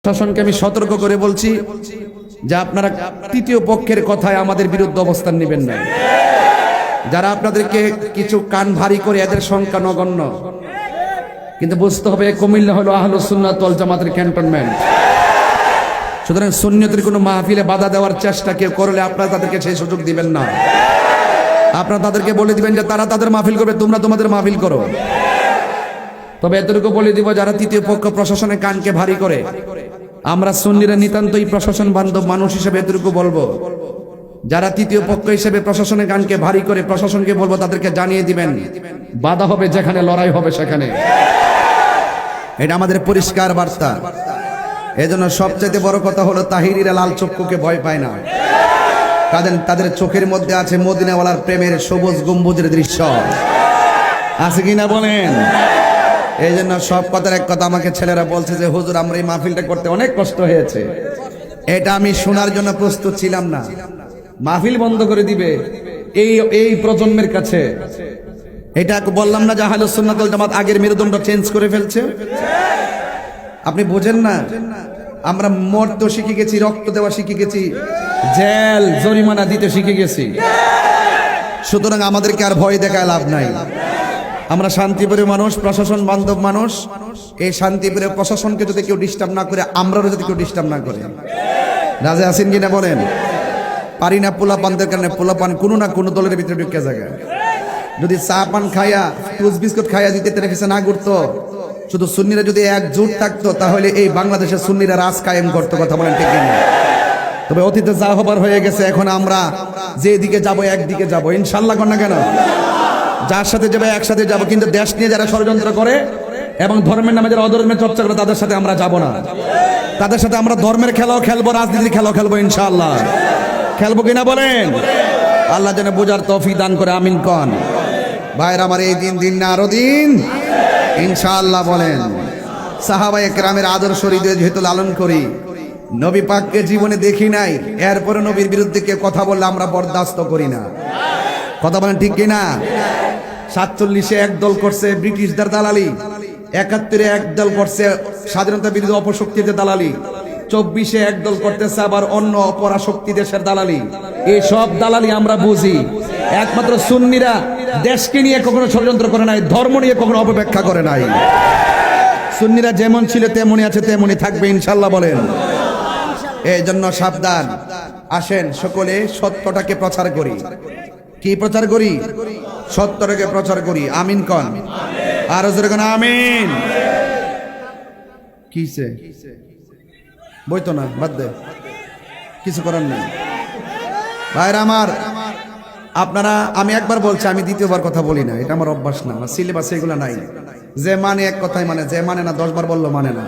প্রশাসনকে আমি সতর্ক করে বলছি যে আপনারা তৃতীয় পক্ষের কথায় আমাদের বিরুদ্ধে অবস্থান নেবেন না। যারা আপনাদেরকে কিছু কান ভারী করে, এদের সংখ্যা নগণ্য, কিন্তু বুঝতে হবে কুমিল্লা হলো আহলুস সুন্নাত ওয়াল জামাতের ক্যান্টনমেন্ট। সুতরাং সুন্নিয়তের কোনো মাহফিলে বাধা দেওয়ার চেষ্টা কেউ করলে আপনারা তাদেরকে সেই সুযোগ দিবেন না। আপনারা তাদেরকে বলে দিবেন যে তারা তাদের মাহফিল করবে, তোমরা তোমাদের মাহফিল করো। তবে এতটুকু বলে দিব, যারা তৃতীয় পক্ষ প্রশাসনের কানকে ভারী করে, আমরা সুন্নিরা নিতান্তই প্রশাসন বান্ধব মানুষ হিসেবে এতটুকু বলবো, যারা তৃতীয় পক্ষ হিসেবে প্রশাসনের কানকে ভারী করে, প্রশাসনকে বলবো তাদেরকে জানিয়ে দিবেন বাধা হবে যেখানে, লড়াই হবে সেখানে। এটা আমাদের পরিষ্কার বার্তা। এজন্য সবচেয়ে বড় কথা হলো তাহিরিরা লাল চক্ষুকে ভয় পায় না। তাদের চোখের মধ্যে আছে মদিনাওয়ালার প্রেমের সবুজ গম্বুজের দৃশ্য, আছে কিনা বলেন? এই জন্য সব কথার এক কথা, আমাকে ছেলেরা বলছে যে হুজুর আমরা এই মাহফিলটা করতে অনেক কষ্ট হয়েছে। এটা আমি শোনার জন্য প্রস্তুত ছিলাম না। মাহফিল বন্ধ করে দিবে এই প্রজন্মের কাছে, এটা বললাম না যে আহলুস সুন্নাত ওয়াল জামাত আগের মেরুদণ্ড চেঞ্জ করে ফেলছে? আপনি বোঝেন না? আমরা মরতে শিখে গেছি, রক্ত দেওয়া শিখে গেছি, জেল জরিমানা দিতে শিখে গেছি। সুতরাং আমাদেরকে আর ভয় দেখায় লাভ নাই। আমরা শান্তিপুরের মানুষ, প্রশাসন বান্ধব মানুষ। এই শান্তিপুরের প্রশাসনকে যদি কেউ ডিস্টার্ব না করে, আমরাও যদি কেউ ডিস্টার্ব না করে, রাজা আছেন কিনা বলেন? পারি না পোলাপানদের কারণে, পোলাপান কোনো না কোনো দলের ভিতরে ঢুকে জায়গা। যদি চা পান খাইয়া, টুস বিস্কুট খাইয়া দিতে তেরে পিছে না ঘুরতো, শুধু সুন্নিরা যদি একজোট থাকতো, তাহলে এই বাংলাদেশের সুন্নিরা রাজ কায়েম করতো। কথা বলেন ঠিক কিনা? তবে অতীতে যা হবার হয়ে গেছে, এখন আমরা যেদিকে যাব একদিকে যাব, ইনশাল্লাহ। কর না কেন? যার সাথে যাবে একসাথে যাব, কিন্তু দেশ নিয়ে যারা ষড়যন্ত্র করে এবং ধর্মের নামে যারা অধর্মের চর্চা করে, তাদের সাথে আমরা যাব না। তাদের সাথে আমরা ধর্মের খেলাও খেলবো, রাজনীতির খেলাও খেলবো, ইনশাআল্লাহ। খেলবো কিনা বলেন? আল্লাহ যেন বোঝার তৌফিক দান করে, আমিন কন। ভাইরা আমার, এই দিন না আরো দিন, ইনশাআল্লাহ বলেন। সাহাবায়ে কেরামের আদর্শ হৃদয়ে যেহেতু লালন করি, নবী পাককে জীবনে দেখি নাই, এরপরে নবীর বিরুদ্ধে কেউ কথা বললে আমরা বরদাস্ত করি না। কথা বলেন ঠিক কিনা? 47-এ একদল করছে ব্রিটিশদের দালালি, 71-এ একদল করছে স্বাধীনতা বিরোধী অপশক্তিদের দালালি, 24-এ একদল করতেছে আবার অন্য অপরাশক্তি দেশের দালালি। এই সব দালালি আমরা বুঝি। একমাত্র সুন্নিরা দেশকে নিয়ে কখনো ষড়যন্ত্র করে নাই, ধর্ম নিয়ে কখনো অপব্যাখ্যা করে নাই। সুন্নিরা যেমন ছিল তেমনই আছে, তেমনই থাকবে, ইনশাআল্লাহ বলেন। এই জন্য সাবধান। আসেন সকলে সত্যটাকে প্রচার করি। কি প্রচার করি? সত্যটাকে প্রচার করি, আমিন কন। আর জোরে কোন আমিন। কিসে বইতো না, বাদ দে, কিছু করার নেই। ভাইরা আমার, আপনারা, আমি একবার বলছি, আমি দ্বিতীয়বার কথা বলি না, এটা আমার অভ্যাস না, আমার সিলেবাসে এগুলো নাই। যে মানে এক কথাই মানে, যে মানে না 10 বার বললো মানে না।